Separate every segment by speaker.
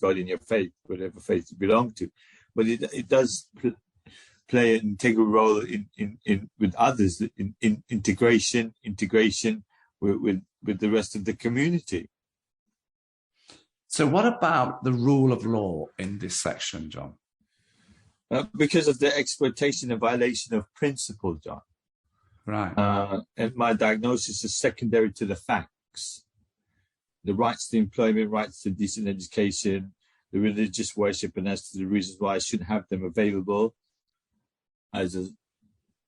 Speaker 1: God in your faith, whatever faith you belong to. But it does play an integral role in with others, in integration with the rest of the community.
Speaker 2: So what about the rule of law in this section, John?
Speaker 1: Because of the exploitation and violation of principle, John.
Speaker 2: Right.
Speaker 1: And my diagnosis is secondary to the facts. The rights to employment, rights to decent education, the religious worship, and as to the reasons why I should have them available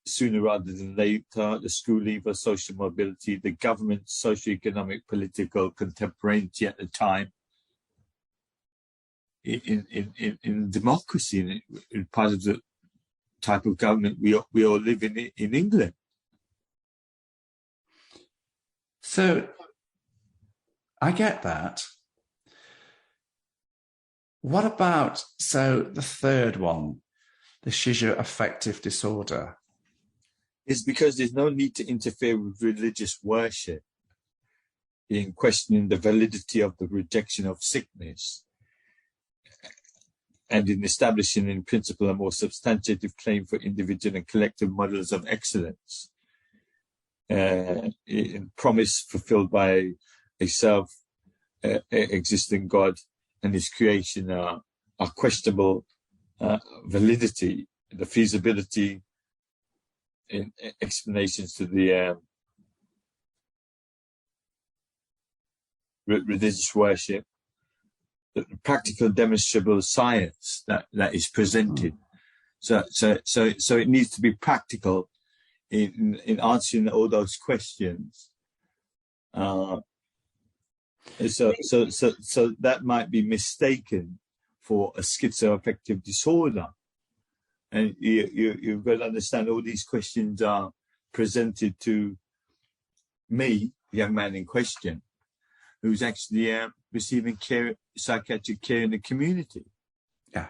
Speaker 1: sooner rather than later, the school leaver, social mobility, the government, socio-economic, political contemporaneity at the time. In democracy, in part of the type of government we all live in England.
Speaker 2: So I get that. What about, so the third one, the schizoaffective disorder?
Speaker 1: It's because there's no need to interfere with religious worship in questioning the validity of the rejection of sickness and in establishing in principle a more substantiative claim for individual and collective models of excellence. In promise fulfilled by a self-existing God and his creation are questionable validity, the feasibility in explanations to the religious worship, the practical demonstrable science that is presented. So it needs to be practical in answering all those questions. So that might be mistaken for a schizoaffective disorder. And you've got to understand all these questions are presented to me, the young man in question, who's actually receiving psychiatric care in the community.
Speaker 2: Yeah.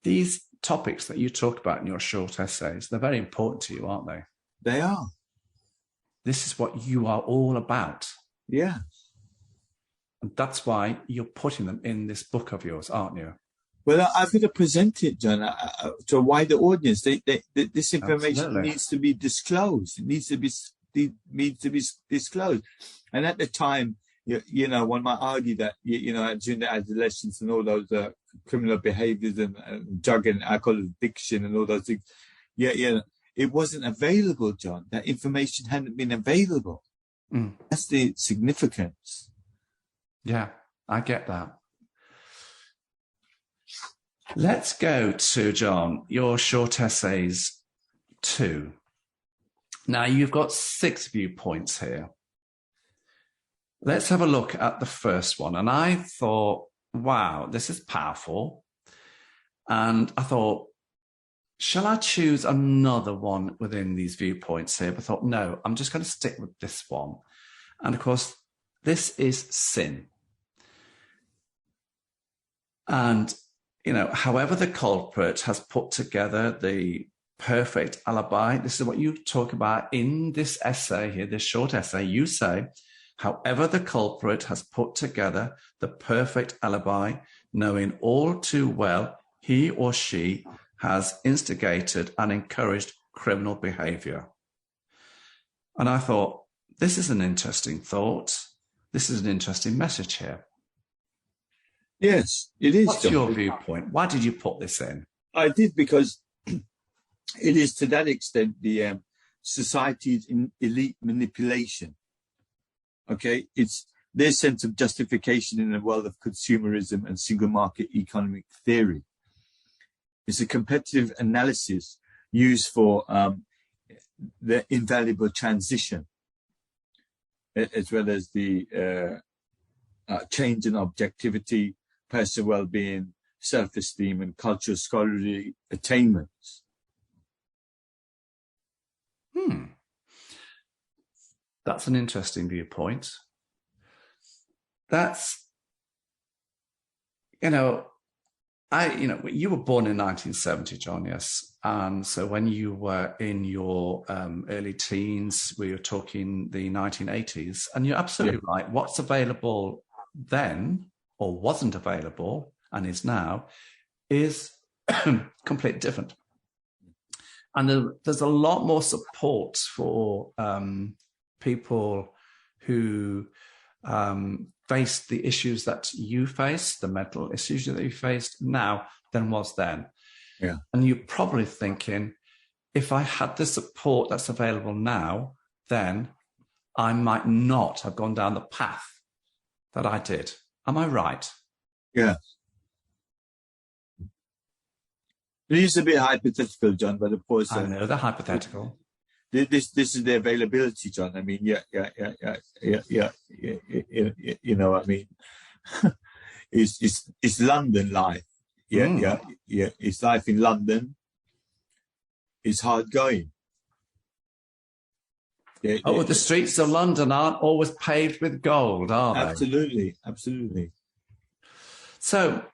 Speaker 2: These topics that you talked about in your short essays, they're very important to you, aren't they?
Speaker 1: They are.
Speaker 2: This is what you are all about.
Speaker 1: Yeah.
Speaker 2: And that's why you're putting them in this book of yours, aren't you?
Speaker 1: Well, I've got to present it, John, to a wider audience. This information
Speaker 2: Absolutely.
Speaker 1: needs to be disclosed. It needs to be disclosed. And at the time, you know, one might argue that, you know, during the adolescence and all those criminal behaviors and drug and alcohol addiction and all those things, it wasn't available, John. That information hadn't been available. That's the significance.
Speaker 2: Yeah, I get that. Let's go to, John, your short essays 2. Now, you've got 6 viewpoints here. Let's have a look at the first one. And I thought, wow, this is powerful. And I thought, shall I choose another one within these viewpoints here? But I thought, no, I'm just going to stick with this one. And of course, this is sin. And, you know, however the culprit has put together the perfect alibi, this is what you talk about in this essay here, this short essay. You say, however the culprit has put together the perfect alibi, knowing all too well he or she has instigated and encouraged criminal behavior. And I thought, this is an interesting thought. This is an interesting message here.
Speaker 1: Yes, it is.
Speaker 2: What's your viewpoint? Why did you put this in?
Speaker 1: I did because it is to that extent the society's elite manipulation. Okay, it's their sense of justification in a world of consumerism and single market economic theory. It's a competitive analysis used for the invaluable transition, as well as the change in objectivity, personal well-being, self-esteem, and cultural scholarly attainments.
Speaker 2: That's an interesting viewpoint. That's, you know, you were born in 1970, John, yes. And so when you were in your early teens, we were talking the 1980s, and you're absolutely right. What's available then or wasn't available and is now, is completely different. And there's a lot more support for people who face the issues that you face, the mental issues that you faced now than was then.
Speaker 1: Yeah.
Speaker 2: And you're probably thinking, if I had the support that's available now, then I might not have gone down the path that I did. Am I right?
Speaker 1: Yeah. It is a bit hypothetical, John, but of course,
Speaker 2: I know they're hypothetical.
Speaker 1: This is the availability, John. I mean, yeah. You know, I mean, it's London life. Yeah. It's life in London. It's hard going.
Speaker 2: The streets of London aren't always paved with gold, are they?
Speaker 1: Absolutely.
Speaker 2: So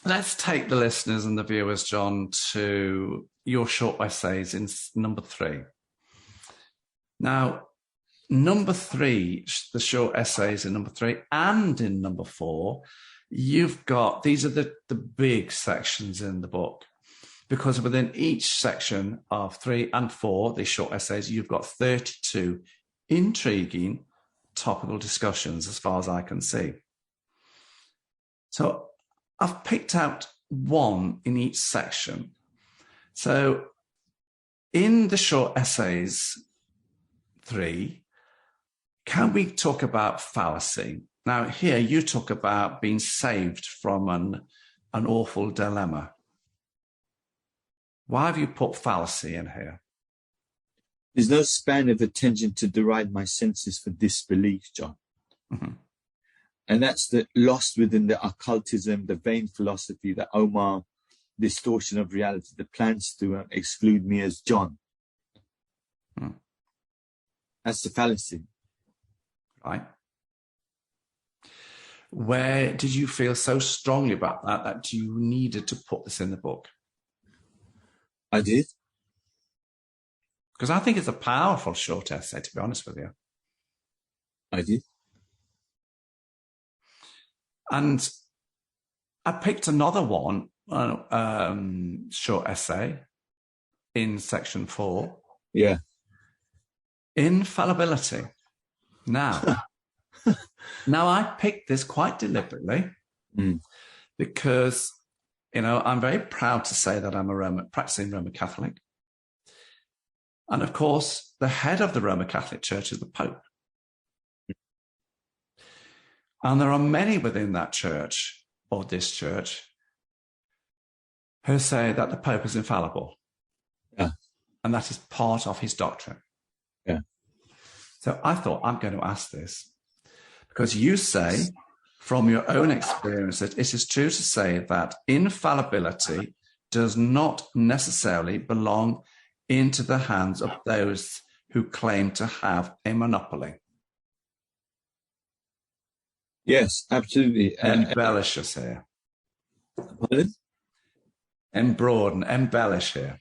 Speaker 2: let's take the listeners and the viewers, John, to your short essays in number 3. Now, number 3, the short essays in number 3 and in number 4, you've got, these are the big sections in the book, because within each section of 3 and 4, these short essays, you've got 32 intriguing topical discussions as far as I can see. So I've picked out one in each section. So in the short essays 3, can we talk about fallacy? Now here you talk about being saved from an awful dilemma. Why have you put fallacy in here?
Speaker 1: There's no span of attention to deride my senses for disbelief, John.
Speaker 2: Mm-hmm.
Speaker 1: And that's the lost within the occultism, the vain philosophy, the Omar distortion of reality, the plans to exclude me as John. That's the fallacy.
Speaker 2: Right. Where did you feel so strongly about that you needed to put this in the book?
Speaker 1: I did.
Speaker 2: Because I think it's a powerful short essay, to be honest with you.
Speaker 1: I did.
Speaker 2: And I picked another one, short essay in section 4.
Speaker 1: Yeah.
Speaker 2: Infallibility. Now, I picked this quite deliberately because, you know, I'm very proud to say that I'm a practicing Roman Catholic. And of course, the head of the Roman Catholic Church is the Pope. And there are many within that church, or this church, who say that the Pope is infallible.
Speaker 1: Yeah.
Speaker 2: And that is part of his doctrine.
Speaker 1: Yeah.
Speaker 2: So I thought, I'm going to ask this. Because you say, from your own experience, that it is true to say that infallibility does not necessarily belong into the hands of those who claim to have a monopoly.
Speaker 1: Yes, absolutely.
Speaker 2: Embellish us here.
Speaker 1: Pardon?
Speaker 2: Embroaden, embellish here.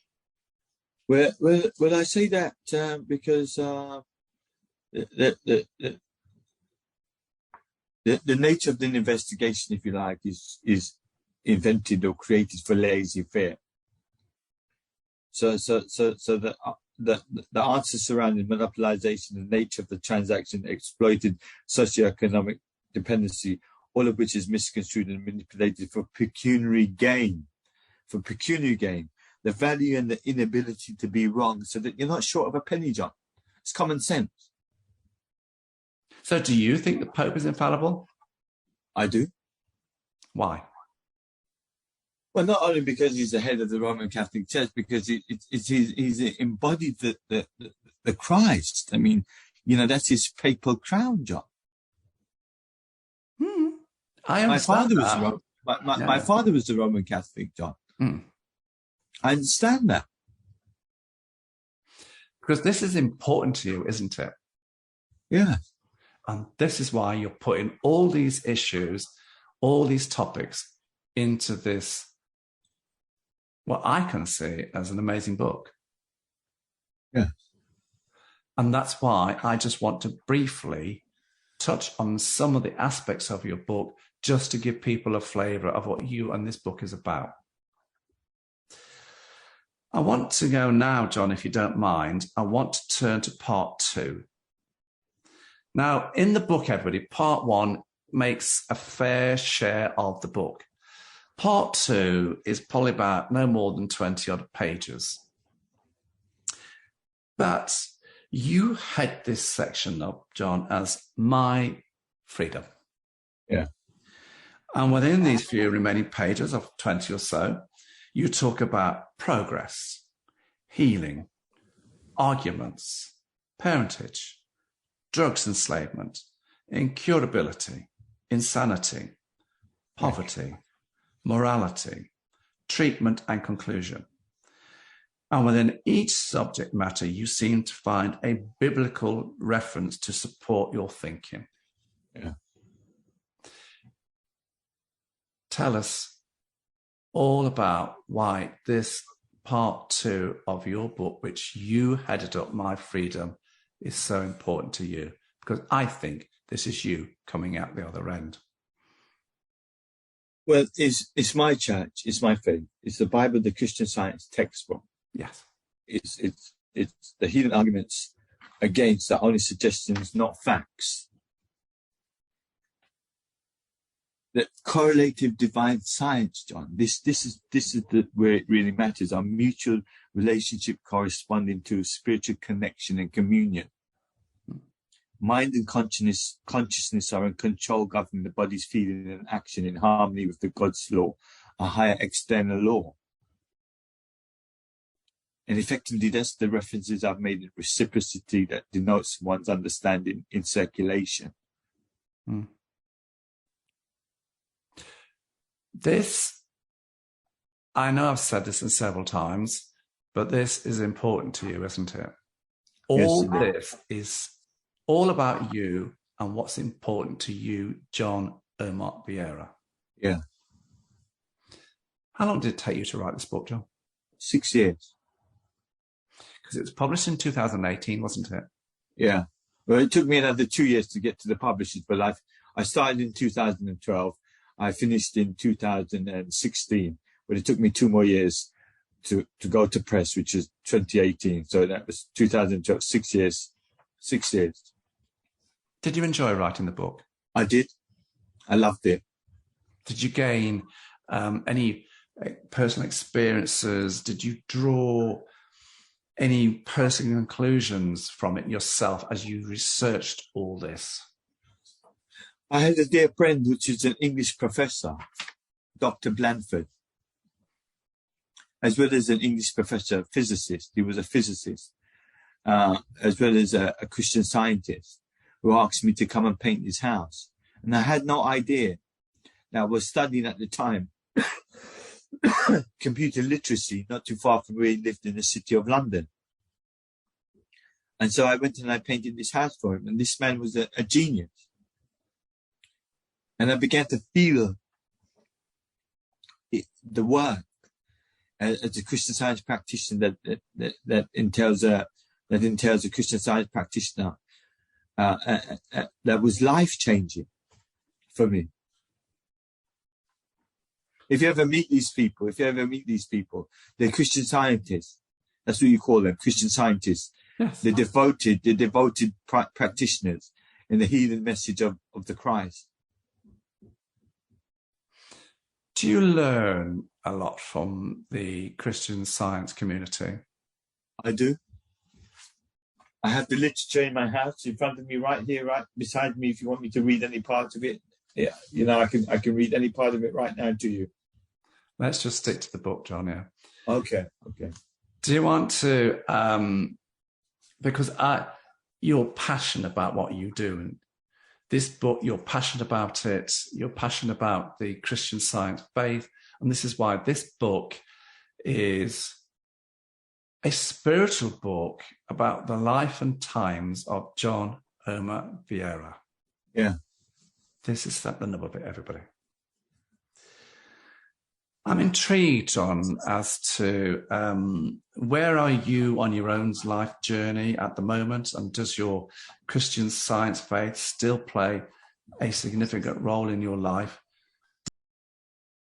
Speaker 1: Well, I say that because the nature of the investigation, if you like, is invented or created for laissez-faire. So the answers surrounding monopolization, the nature of the transaction, exploited socioeconomic dependency, all of which is misconstrued and manipulated for pecuniary gain. The value and the inability to be wrong, so that you're not short of a penny, John. It's common sense.
Speaker 2: So do you think the Pope is infallible?
Speaker 1: I do.
Speaker 2: Why?
Speaker 1: Well, not only because he's the head of the Roman Catholic Church, because he's embodied the Christ. I mean, you know, that's his papal crown, John.
Speaker 2: I understand
Speaker 1: my father was a Roman Catholic, John. I understand that.
Speaker 2: Because this is important to you, isn't it?
Speaker 1: Yeah.
Speaker 2: And this is why you're putting all these issues, all these topics into this, what I can see as an amazing book.
Speaker 1: Yeah.
Speaker 2: And that's why I just want to briefly touch on some of the aspects of your book just to give people a flavour of what you and this book is about. I want to go now, John, if you don't mind. I want to turn to part 2. Now, in the book, everybody, part 1 makes a fair share of the book. Part 2 is probably about no more than 20 odd pages. But you head this section up, John, as My Freedom.
Speaker 1: Yeah.
Speaker 2: And within these few remaining pages of 20 or so, you talk about progress, healing, arguments, parentage, drugs enslavement, incurability, insanity, poverty, morality, treatment and conclusion. And within each subject matter, you seem to find a biblical reference to support your thinking.
Speaker 1: Yeah.
Speaker 2: Tell us all about why this part 2 of your book, which you headed up, My Freedom, is so important to you, because I think this is you coming out the other end.
Speaker 1: Well, it's my church, it's my faith, it's the Bible, the Christian Science textbook.
Speaker 2: Yes.
Speaker 1: It's the healing arguments against the only suggestions, not facts. The correlative divine science, John. This is where it really matters. Our mutual relationship corresponding to spiritual connection and communion. Mind and consciousness are in control, governing the body's feeling and action in harmony with the God's law, a higher external law. And effectively, that's the references I've made in reciprocity that denotes one's understanding in circulation.
Speaker 2: Mm. This, I know I've said this several times, but this is important to you, isn't it? All this is all about you and what's important to you, John Omar Vieira.
Speaker 1: Yeah.
Speaker 2: How long did it take you to write this book, John?
Speaker 1: 6 years.
Speaker 2: Because it was published in 2018, wasn't it?
Speaker 1: Yeah. Well, it took me another 2 years to get to the publishers, but I started in 2012. I finished in 2016, but it took me 2 more years to go to press, which is 2018. So that was 2012, 6 years. 6 years.
Speaker 2: Did you enjoy writing the book?
Speaker 1: I did. I loved it.
Speaker 2: Did you gain any personal experiences? Did you draw any personal conclusions from it yourself as you researched all this?
Speaker 1: I had a dear friend, which is an English professor, Dr. Blandford, as well as an English professor, physicist. He was a physicist, as well as a Christian Scientist, who asked me to come and paint his house. And I had no idea. Now, I was studying at the time computer literacy, not too far from where he lived in the city of London. And so I went and I painted this house for him. And this man was a genius. And I began to feel the work as a Christian Science practitioner that entails a Christian Science practitioner that was life-changing for me. If you ever meet these people, they're Christian scientists. That's what you call them, Christian scientists.
Speaker 2: Yes.
Speaker 1: They're devoted practitioners in the healing message of the Christ.
Speaker 2: Do you learn a lot from the Christian Science community?
Speaker 1: I do. I have the literature in my house in front of me, right here, right beside me. If you want me to read any part of it, yeah, I can read any part of it right now to you.
Speaker 2: Let's just stick to the book, John. Yeah.
Speaker 1: Okay.
Speaker 2: Do you want to? Because you're passionate about what you do, and this book, you're passionate about it. You're passionate about the Christian Science faith, and this is why this book is a spiritual book about the life and times of John Omar Vieira.
Speaker 1: Yeah.
Speaker 2: This is the nub of it, everybody. I'm intrigued, John, as to where are you on your own life journey at the moment, and does your Christian Science faith still play a significant role in your life?